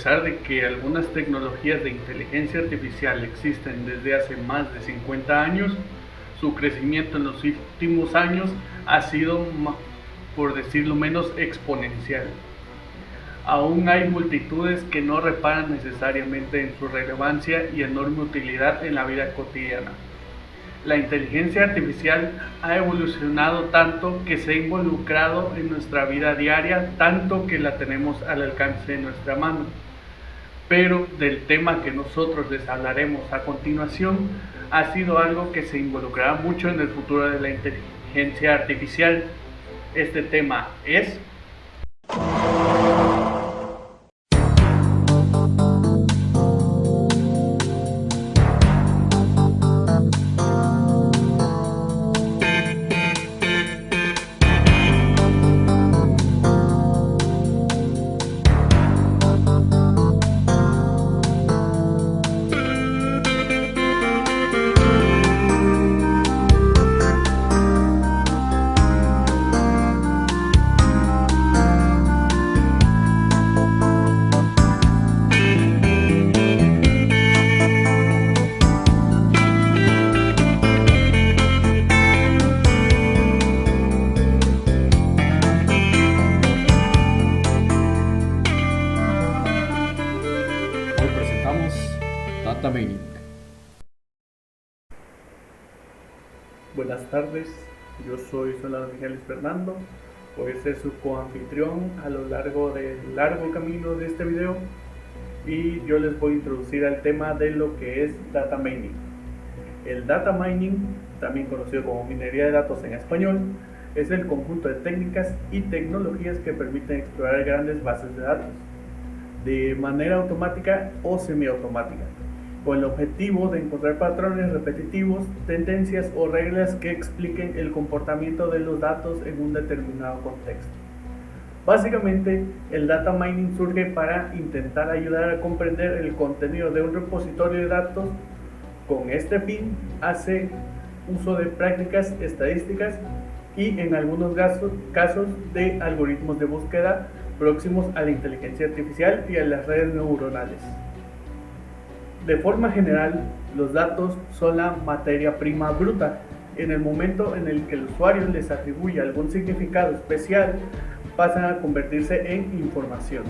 pesar de que algunas tecnologías de inteligencia artificial existen desde hace más de 50 años, su crecimiento en los últimos años ha sido, por decirlo menos, exponencial. Aún hay multitudes que no reparan necesariamente en su relevancia y enorme utilidad en la vida cotidiana. La inteligencia artificial ha evolucionado tanto que se ha involucrado en nuestra vida diaria, tanto que la tenemos al alcance de nuestra mano. Pero del tema que nosotros les hablaremos a continuación ha sido algo que se involucrará mucho en el futuro de la inteligencia artificial. Este tema es Hoy presentamos Data Mining. Buenas tardes, yo soy Solano Miguel Fernando, voy a ser su coanfitrión a lo largo del largo camino de este video y yo les voy a introducir al tema de lo que es Data Mining. El Data Mining, también conocido como minería de datos en español, es el conjunto de técnicas y tecnologías que permiten explorar grandes bases de datos de manera automática o semiautomática, con el objetivo de encontrar patrones repetitivos, tendencias o reglas que expliquen el comportamiento de los datos en un determinado contexto. Básicamente, el data mining surge para intentar ayudar a comprender el contenido de un repositorio de datos. Con este fin, hace uso de prácticas estadísticas y en algunos casos de algoritmos de búsqueda próximos a la inteligencia artificial y a las redes neuronales. De forma general, los datos son la materia prima bruta. En el momento en el que el usuario les atribuye algún significado especial, pasan a convertirse en información.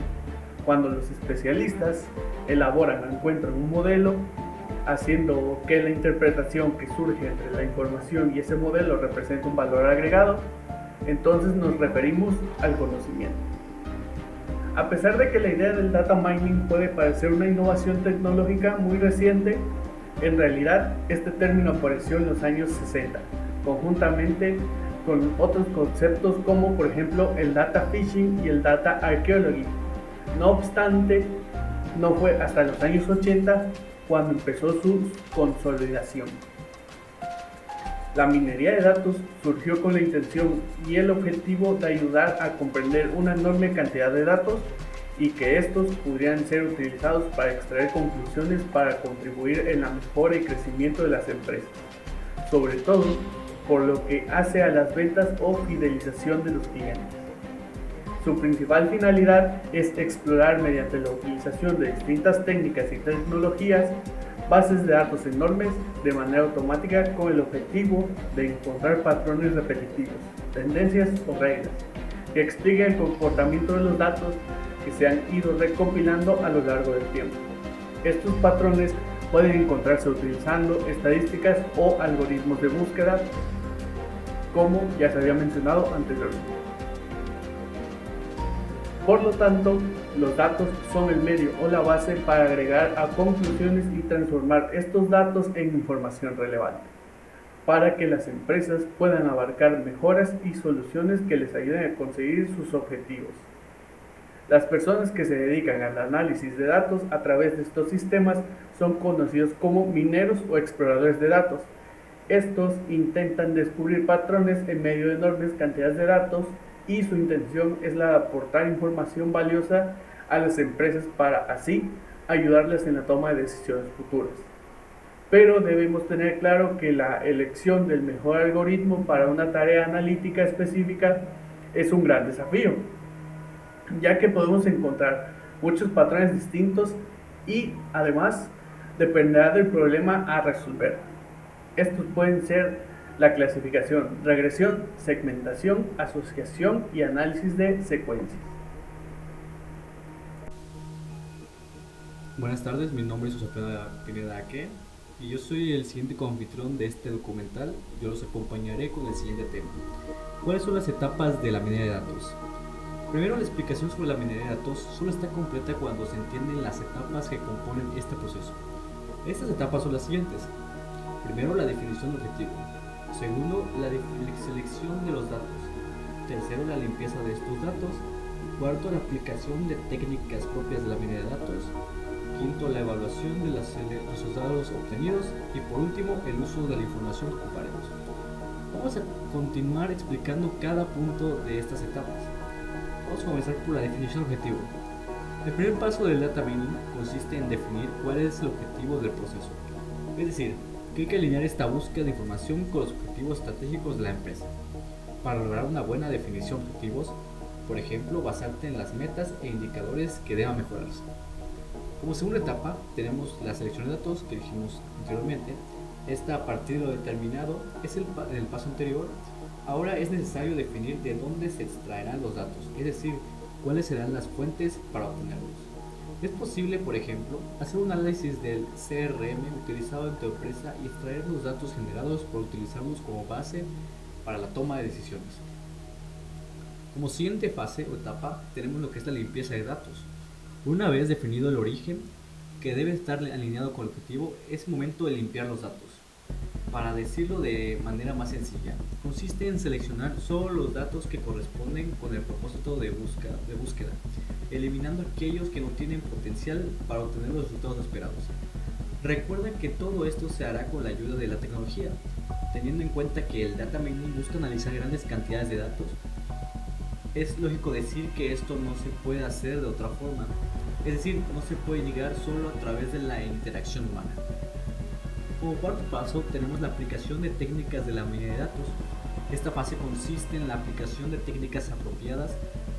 Cuando los especialistas elaboran o encuentran un modelo, haciendo que la interpretación que surge entre la información y ese modelo represente un valor agregado, entonces nos referimos al conocimiento. A pesar de que la idea del data mining puede parecer una innovación tecnológica muy reciente, en realidad este término apareció en los años 60, conjuntamente con otros conceptos como por ejemplo el data fishing y el data archaeology. No obstante, no fue hasta los años 80 cuando empezó su consolidación. La minería de datos surgió con la intención y el objetivo de ayudar a comprender una enorme cantidad de datos y que estos podrían ser utilizados para extraer conclusiones para contribuir en la mejora y crecimiento de las empresas, sobre todo por lo que hace a las ventas o fidelización de los clientes. Su principal finalidad es explorar mediante la utilización de distintas técnicas y tecnologías bases de datos enormes de manera automática con el objetivo de encontrar patrones repetitivos, tendencias o reglas que expliquen el comportamiento de los datos que se han ido recopilando a lo largo del tiempo. Estos patrones pueden encontrarse utilizando estadísticas o algoritmos de búsqueda, como ya se había mencionado anteriormente. Por lo tanto, los datos son el medio o la base para agregar a conclusiones y transformar estos datos en información relevante, para que las empresas puedan abarcar mejoras y soluciones que les ayuden a conseguir sus objetivos. Las personas que se dedican al análisis de datos a través de estos sistemas son conocidos como mineros o exploradores de datos. Estos intentan descubrir patrones en medio de enormes cantidades de datos y su intención es la de aportar información valiosa a las empresas para así ayudarles en la toma de decisiones futuras. Pero debemos tener claro que la elección del mejor algoritmo para una tarea analítica específica es un gran desafío, ya que podemos encontrar muchos patrones distintos y además dependerá del problema a resolver. Estos pueden ser la clasificación, regresión, segmentación, asociación y análisis de secuencias. Buenas tardes, mi nombre es José Pineda Aque y yo soy el siguiente coanfitrión de este documental. Yo los acompañaré con el siguiente tema. ¿Cuáles son las etapas de la minería de datos? Primero, la explicación sobre la minería de datos solo está completa cuando se entienden las etapas que componen este proceso. Estas etapas son las siguientes. Primero, la definición de objetivo. Segundo, la selección de los datos. Tercero, la limpieza de estos datos. Cuarto, la aplicación de técnicas propias de la minería de datos. Quinto, la evaluación de los resultados obtenidos. Y por último, el uso de la información que ocuparemos. Vamos a continuar explicando cada punto de estas etapas. Vamos a comenzar por la definición de objetivo. El primer paso del data mining consiste en definir cuál es el objetivo del proceso. Es decir, que hay que alinear esta búsqueda de información con los objetivos estratégicos de la empresa. Para lograr una buena definición de objetivos, por ejemplo, basarte en las metas e indicadores que deban mejorarse. Como segunda etapa, tenemos la selección de datos que dijimos anteriormente. Esta, a partir de lo determinado, es el paso anterior. Ahora es necesario definir de dónde se extraerán los datos, es decir, cuáles serán las fuentes para obtenerlos. Es posible, por ejemplo, hacer un análisis del CRM utilizado en tu empresa y extraer los datos generados para utilizarlos como base para la toma de decisiones. Como siguiente fase o etapa, tenemos lo que es la limpieza de datos. Una vez definido el origen, que debe estar alineado con el objetivo, es el momento de limpiar los datos. Para decirlo de manera más sencilla, consiste en seleccionar solo los datos que corresponden con el propósito de búsqueda, eliminando aquellos que no tienen potencial para obtener los resultados esperados. Recuerda que todo esto se hará con la ayuda de la tecnología, teniendo en cuenta que el data mining busca analizar grandes cantidades de datos. Es lógico decir que esto no se puede hacer de otra forma, es decir, no se puede llegar solo a través de la interacción humana. Como cuarto paso tenemos la aplicación de técnicas de la minería de datos. Esta fase consiste en la aplicación de técnicas apropiadas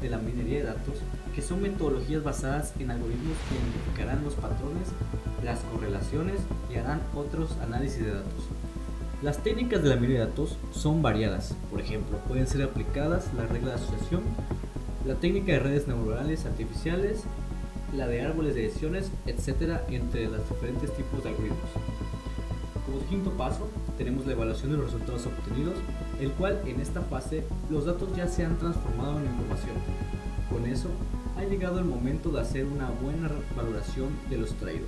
de la minería de datos, que son metodologías basadas en algoritmos que identificarán los patrones, las correlaciones y harán otros análisis de datos. Las técnicas de la minería de datos son variadas. Por ejemplo, pueden ser aplicadas la regla de asociación, la técnica de redes neuronales artificiales, la de árboles de decisiones, etc., entre los diferentes tipos de algoritmos. Como quinto paso, tenemos la evaluación de los resultados obtenidos, el cual en esta fase los datos ya se han transformado en información. Con eso, ha llegado el momento de hacer una buena valoración de lo extraído.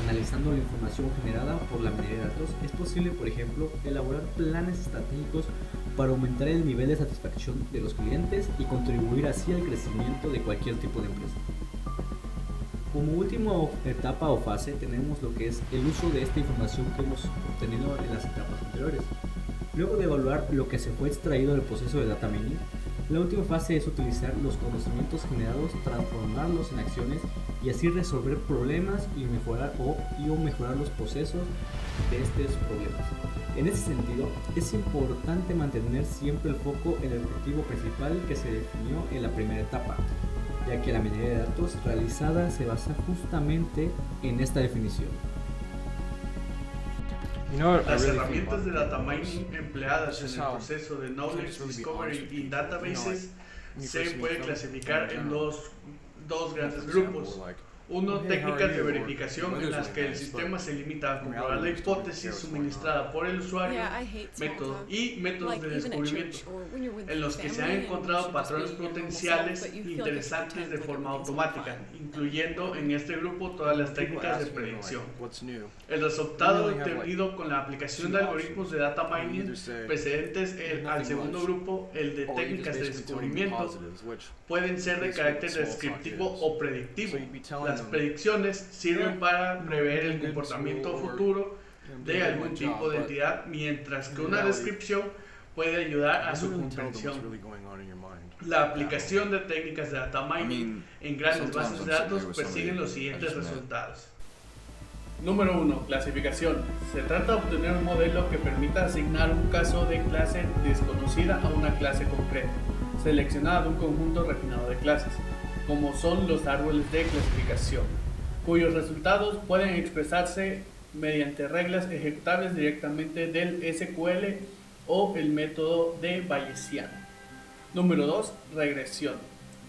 Analizando la información generada por la minería de datos, es posible, por ejemplo, elaborar planes estratégicos para aumentar el nivel de satisfacción de los clientes y contribuir así al crecimiento de cualquier tipo de empresa. Como última etapa o fase tenemos lo que es el uso de esta información que hemos obtenido en las etapas anteriores. Luego de evaluar lo que se fue extraído del proceso de data mining, la última fase es utilizar los conocimientos generados, transformarlos en acciones y así resolver problemas y mejorar los procesos de estos problemas. En ese sentido, es importante mantener siempre el foco en el objetivo principal que se definió en la primera etapa, ya que la minería de datos realizada se basa justamente en esta definición. Las herramientas de data mining empleadas en el proceso de Knowledge Discovery y Databases se puede clasificar en dos grandes grupos. Uno, técnicas de verificación en las que el sistema se limita a comprobar la hipótesis suministrada por el usuario, métodos de descubrimiento, en los que se han encontrado patrones potenciales interesantes de forma automática, incluyendo en este grupo todas las técnicas de predicción. El resultado obtenido con la aplicación de algoritmos de data mining precedentes al segundo grupo, el de técnicas de descubrimiento, pueden ser de carácter descriptivo o predictivo. Las predicciones sirven para prever el comportamiento futuro de algún tipo de entidad, mientras que una descripción puede ayudar a su comprensión. La aplicación de técnicas de data mining en grandes bases de datos persiguen los siguientes resultados. Número 1. Clasificación. Se trata de obtener un modelo que permita asignar un caso de clase desconocida a una clase concreta, seleccionada de un conjunto refinado de clases. como son los árboles de clasificación, cuyos resultados pueden expresarse mediante reglas ejecutables directamente del SQL o el método de Bayesian. Número 2. Regresión.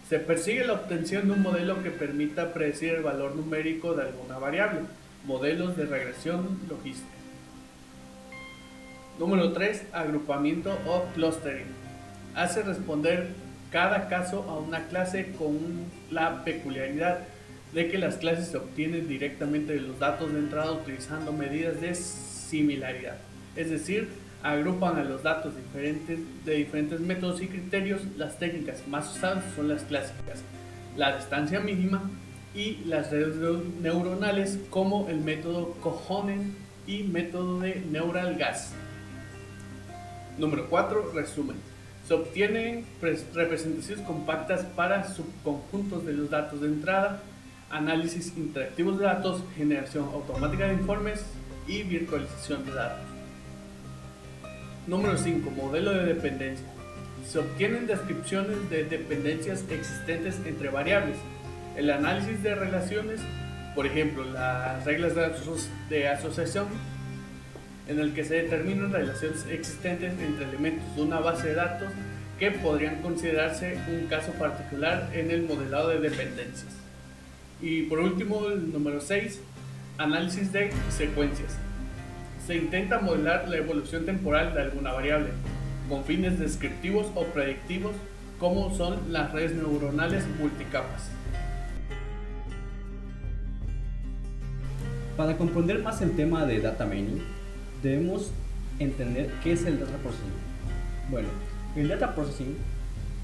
Se persigue la obtención de un modelo que permita predecir el valor numérico de alguna variable. Modelos de regresión logística. Número 3. Agrupamiento o clustering. Hace responder cada caso a una clase con la peculiaridad de que las clases se obtienen directamente de los datos de entrada utilizando medidas de similaridad. Es decir, agrupan a los datos de diferentes métodos y criterios. Las técnicas más usadas son las clásicas, la distancia mínima y las redes neuronales como el método Cohonen y método de Neural Gas. Número 4. Resumen. Se obtienen representaciones compactas para subconjuntos de los datos de entrada, análisis interactivos de datos, generación automática de informes y virtualización de datos. Número 5. Modelo de dependencia. Se obtienen descripciones de dependencias existentes entre variables, el análisis de relaciones, por ejemplo, las reglas de asociación, en el que se determinan relaciones existentes entre elementos de una base de datos que podrían considerarse un caso particular en el modelado de dependencias. Y por último, el número 6, análisis de secuencias. Se intenta modelar la evolución temporal de alguna variable, con fines descriptivos o predictivos, como son las redes neuronales multicapas. Para comprender más el tema de data mining, debemos entender qué es el data processing. Bueno, el data processing,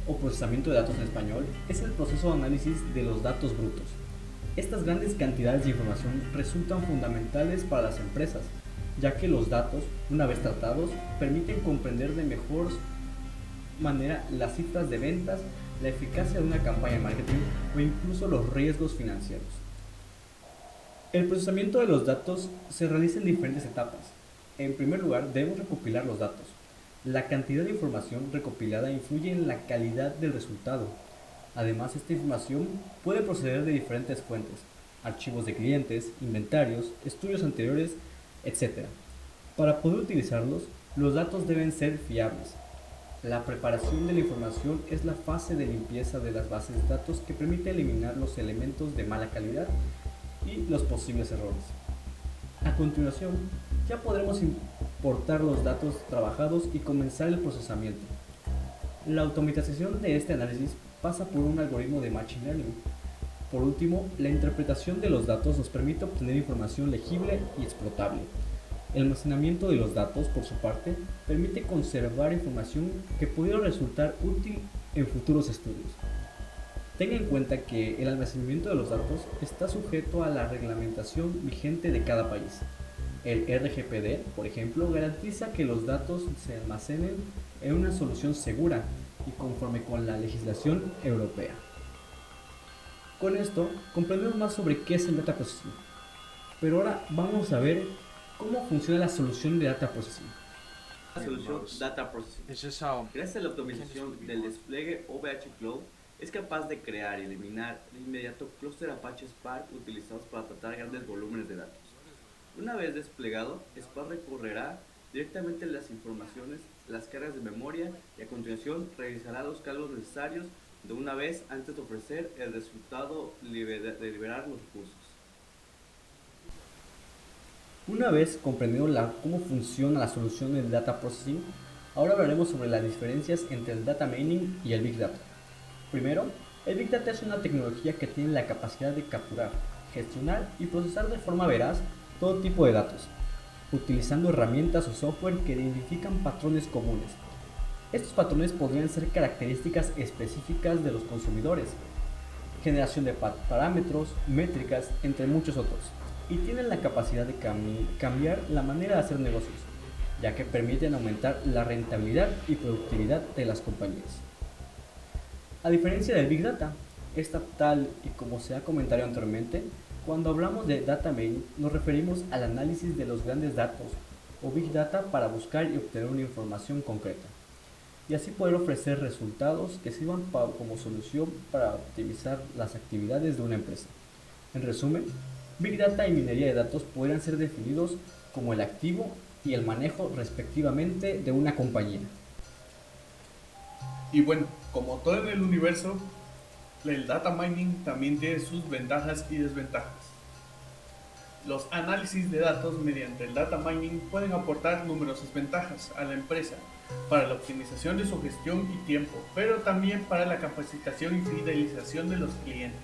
o procesamiento de datos en español, es el proceso de análisis de los datos brutos. Estas grandes cantidades de información resultan fundamentales para las empresas, ya que los datos, una vez tratados, permiten comprender de mejor manera las cifras de ventas, la eficacia de una campaña de marketing o incluso los riesgos financieros. El procesamiento de los datos se realiza en diferentes etapas. En primer lugar, debemos recopilar los datos. La cantidad de información recopilada influye en la calidad del resultado. Además, esta información puede proceder de diferentes fuentes: archivos de clientes, inventarios, estudios anteriores, etc. Para poder utilizarlos, los datos deben ser fiables. La preparación de la información es la fase de limpieza de las bases de datos que permite eliminar los elementos de mala calidad y los posibles errores. A continuación, ya podremos importar los datos trabajados y comenzar el procesamiento. La automatización de este análisis pasa por un algoritmo de Machine Learning. Por último, la interpretación de los datos nos permite obtener información legible y explotable. El almacenamiento de los datos, por su parte, permite conservar información que pudiera resultar útil en futuros estudios. Tenga en cuenta que el almacenamiento de los datos está sujeto a la reglamentación vigente de cada país. El RGPD, por ejemplo, garantiza que los datos se almacenen en una solución segura y conforme con la legislación europea. Con esto, comprendemos más sobre qué es el Data Processing. Pero ahora vamos a ver cómo funciona la solución de Data Processing. La solución Data Processing. Gracias a la optimización del despliegue OVH Cloud, es capaz de crear y eliminar de inmediato clúster Apache Spark utilizados para tratar grandes volúmenes de datos. Una vez desplegado, Spark recorrerá directamente las informaciones, las cargas de memoria y a continuación realizará los cálculos necesarios de una vez antes de ofrecer el resultado de liberar los recursos. Una vez comprendido cómo funciona la solución del Data Processing, ahora hablaremos sobre las diferencias entre el Data Mining y el Big Data. Primero, el Big Data es una tecnología que tiene la capacidad de capturar, gestionar y procesar de forma veraz todo tipo de datos, utilizando herramientas o software que identifican patrones comunes. Estos patrones podrían ser características específicas de los consumidores, generación de parámetros, métricas, entre muchos otros, y tienen la capacidad de cambiar la manera de hacer negocios, ya que permiten aumentar la rentabilidad y productividad de las compañías. A diferencia del Big Data, esta tal y como se ha comentado anteriormente, cuando hablamos de Data Mining nos referimos al análisis de los grandes datos o Big Data para buscar y obtener una información concreta. y así poder ofrecer resultados que sirvan como solución para optimizar las actividades de una empresa. En resumen, Big Data y minería de datos podrían ser definidos como el activo y el manejo respectivamente de una compañía. Y bueno, como todo en el universo, el data mining también tiene sus ventajas y desventajas. Los análisis de datos mediante el data mining pueden aportar numerosas ventajas a la empresa para la optimización de su gestión y tiempo, pero también para la capacitación y fidelización de los clientes,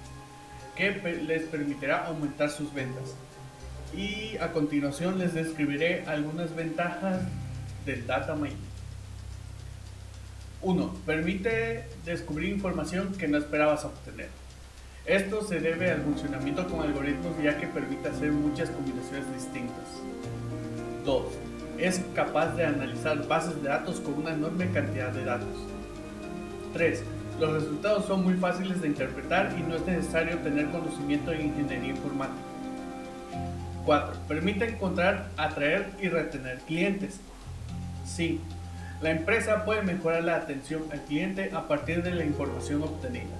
que les permitirá aumentar sus ventas. Y a continuación les describiré algunas ventajas del data mining. 1. Permite descubrir información que no esperabas obtener. Esto se debe al funcionamiento con algoritmos, ya que permite hacer muchas combinaciones distintas. 2. Es capaz de analizar bases de datos con una enorme cantidad de datos. 3. Los resultados son muy fáciles de interpretar y no es necesario tener conocimiento en ingeniería informática. 4. Permite encontrar, atraer y retener clientes. 5. La empresa puede mejorar la atención al cliente a partir de la información obtenida.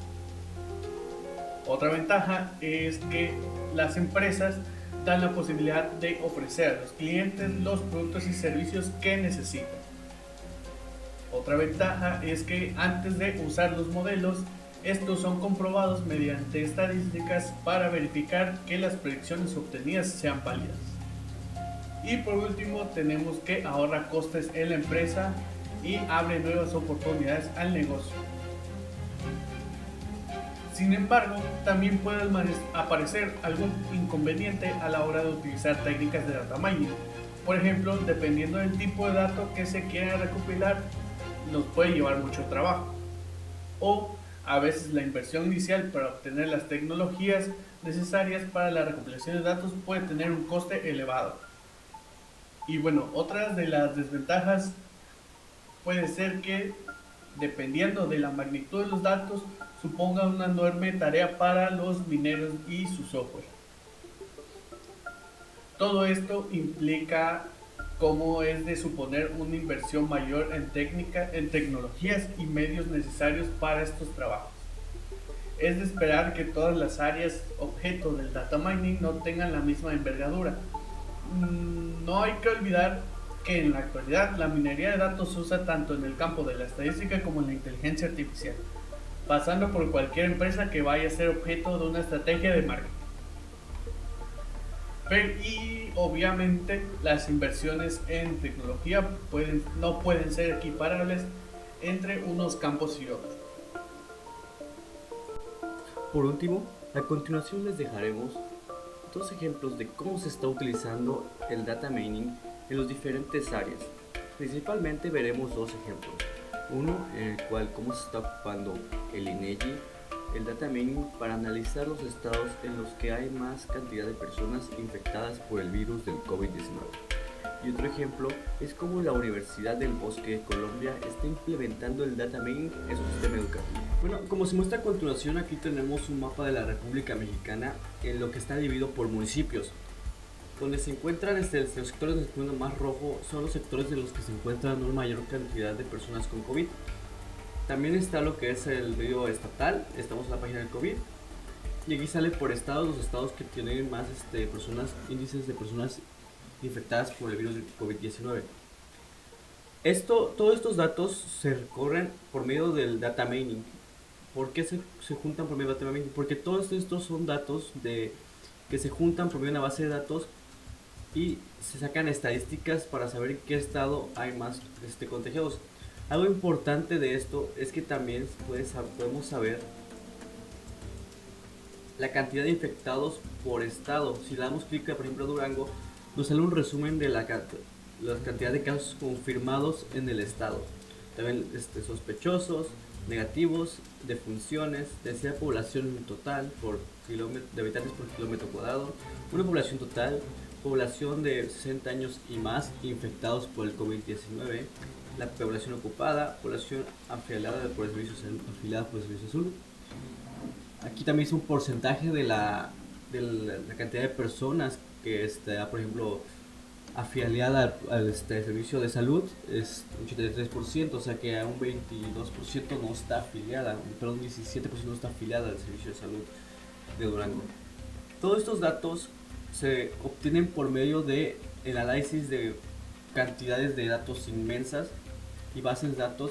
Otra ventaja es que las empresas dan la posibilidad de ofrecer a los clientes los productos y servicios que necesitan. Otra ventaja es que antes de usar los modelos, estos son comprobados mediante estadísticas para verificar que las predicciones obtenidas sean válidas. Y por último, tenemos que ahorra costes en la empresa y abre nuevas oportunidades al negocio. Sin embargo, también puede aparecer algún inconveniente a la hora de utilizar técnicas de data mining. Por ejemplo, dependiendo del tipo de datos que se quiera recopilar, nos puede llevar mucho trabajo. O a veces la inversión inicial para obtener las tecnologías necesarias para la recopilación de datos puede tener un coste elevado. Y bueno, otras de las desventajas puede ser que, dependiendo de la magnitud de los datos, suponga una enorme tarea para los mineros y su software. Todo esto implica cómo es de suponer una inversión mayor en tecnologías y medios necesarios para estos trabajos. Es de esperar que todas las áreas objeto del data mining no tengan la misma envergadura. No hay que olvidar que en la actualidad la minería de datos se usa tanto en el campo de la estadística como en la inteligencia artificial, pasando por cualquier empresa que vaya a ser objeto de una estrategia de marketing. Y obviamente las inversiones en tecnología no pueden ser equiparables entre unos campos y otros. Por último, a continuación les dejaremos dos ejemplos de cómo se está utilizando el data mining en las diferentes áreas. Principalmente veremos dos ejemplos. Uno en el cual cómo se está ocupando el INEGI, el data mining, para analizar los estados en los que hay más cantidad de personas infectadas por el virus del COVID-19. Y otro ejemplo es cómo la Universidad del Bosque de Colombia está implementando el data mining en su sistema educativo. Bueno, como se muestra a continuación, aquí tenemos un mapa de la República Mexicana en lo que está dividido por municipios. Donde se encuentran los sectores del mundo más rojo son los sectores de los que se encuentran una mayor cantidad de personas con COVID. También está lo que es el medio estatal, estamos en la página del COVID. Y aquí sale por estados, los estados que tienen más índices de personas infectadas por el virus del COVID-19. Todos estos datos se recorren por medio del data mining. ¿Por qué se juntan por medio del data mining? Porque todos estos son datos que se juntan por medio de una base de datos y se sacan estadísticas para saber en qué estado hay más contagiados. Algo importante de esto es que también podemos saber la cantidad de infectados por estado. Si le damos clic, por ejemplo, a Durango, nos sale un resumen de la cantidad de casos confirmados en el estado. También sospechosos, negativos, defunciones, densidad de población total de habitantes por kilómetro cuadrado, una población total, población de 60 años y más infectados por el COVID-19, la población ocupada, población afiliada por el servicio azul. Aquí también es un porcentaje de la cantidad de personas que está, por ejemplo, afiliada al servicio de salud es un 83%, o sea que a un 22% no está afiliada, perdón, 17% no está afiliada al servicio de salud de Durango. Todos estos datos se obtienen por medio de el análisis de cantidades de datos inmensas y bases de datos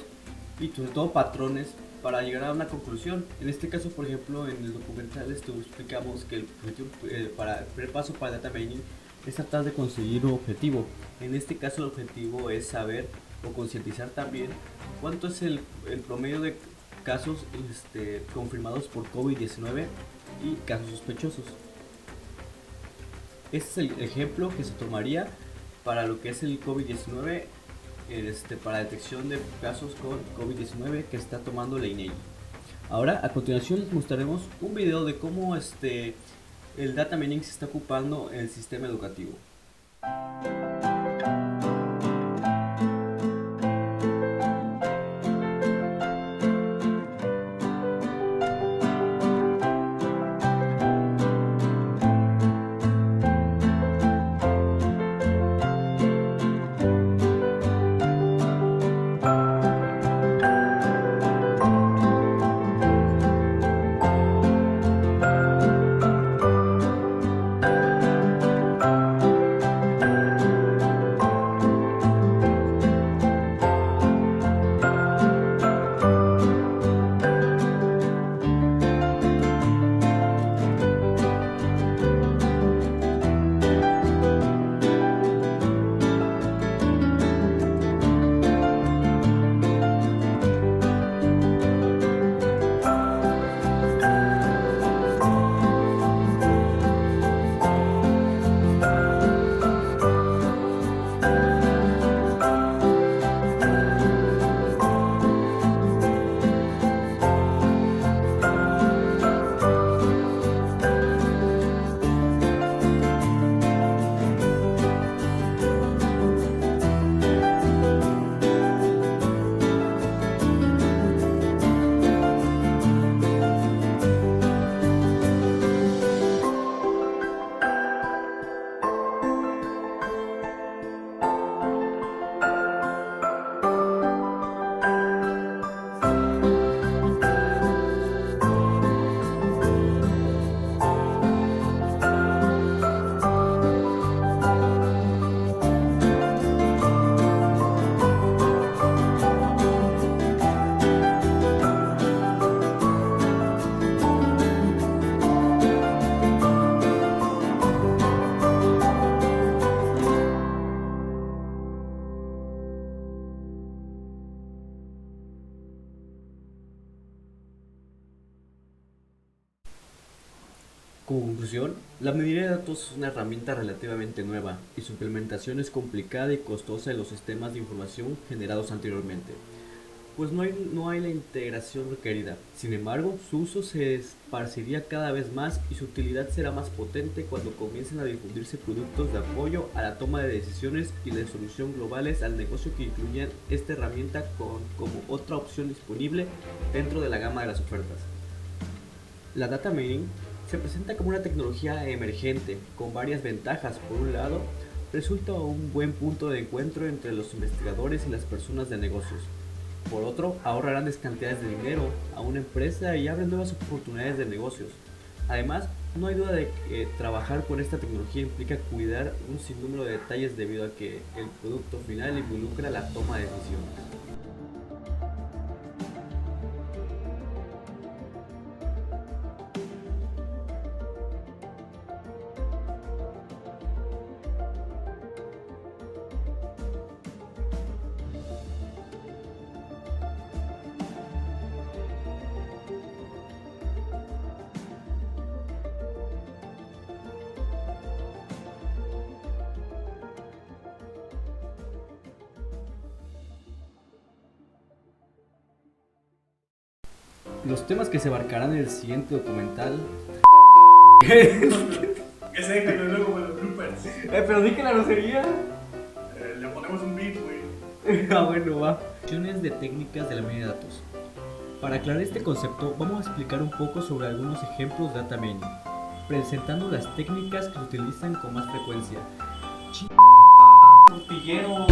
y sobre todo patrones para llegar a una conclusión. En este caso, por ejemplo, en el documental explicamos que el primer paso para el data mining es tratar de conseguir un objetivo. En este caso el objetivo es saber o concientizar también cuánto es el promedio de casos confirmados por COVID-19 y casos sospechosos. Este es el ejemplo que se tomaría para lo que es el COVID-19, para detección de casos con COVID-19 que está tomando la INEGI. Ahora, a continuación les mostraremos un video de cómo el data mining se está ocupando en el sistema educativo. Como conclusión, la minería de datos es una herramienta relativamente nueva y su implementación es complicada y costosa en los sistemas de información generados anteriormente, pues no hay la integración requerida. Sin embargo, su uso se esparciría cada vez más y su utilidad será más potente cuando comiencen a difundirse productos de apoyo a la toma de decisiones y de solución globales al negocio que incluyan esta herramienta como otra opción disponible dentro de la gama de las ofertas. La data mining se presenta como una tecnología emergente con varias ventajas. Por un lado, resulta un buen punto de encuentro entre los investigadores y las personas de negocios. Por otro, ahorra grandes cantidades de dinero a una empresa y abre nuevas oportunidades de negocios. Además, no hay duda de que trabajar con esta tecnología implica cuidar un sinnúmero de detalles debido a que el producto final involucra la toma de decisiones. Los temas que se abarcarán en el siguiente documental. Que se dejan luego con los bloopers. Pero di que la grosería. Le ponemos un beat, güey. Bueno, va. Opciones de técnicas de la minería de datos. Para aclarar este concepto, vamos a explicar un poco sobre algunos ejemplos de data mining, presentando las técnicas que se utilizan con más frecuencia. tortillero.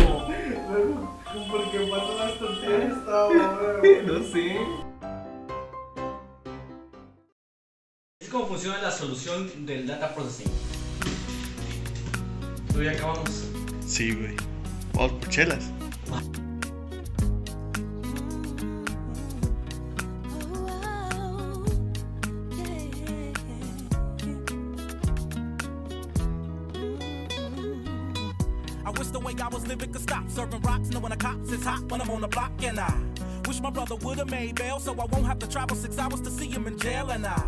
¿Por qué pasó las tortillas esta hora? No sé. Es como funciona la solución del data processing. ¿Tú ya acabamos? Sí, güey. Vamos por chelas. I wish the way I was living could stop serving rocks, knowing the cops is hot when I'm on the block. And I wish my brother would've made bail so I won't have to travel 6 hours to see him in jail. And I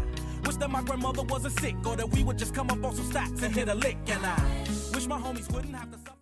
wish that my grandmother wasn't sick or that we would just come up on some stacks and hit a lick. And I wish my homies wouldn't have to suffer.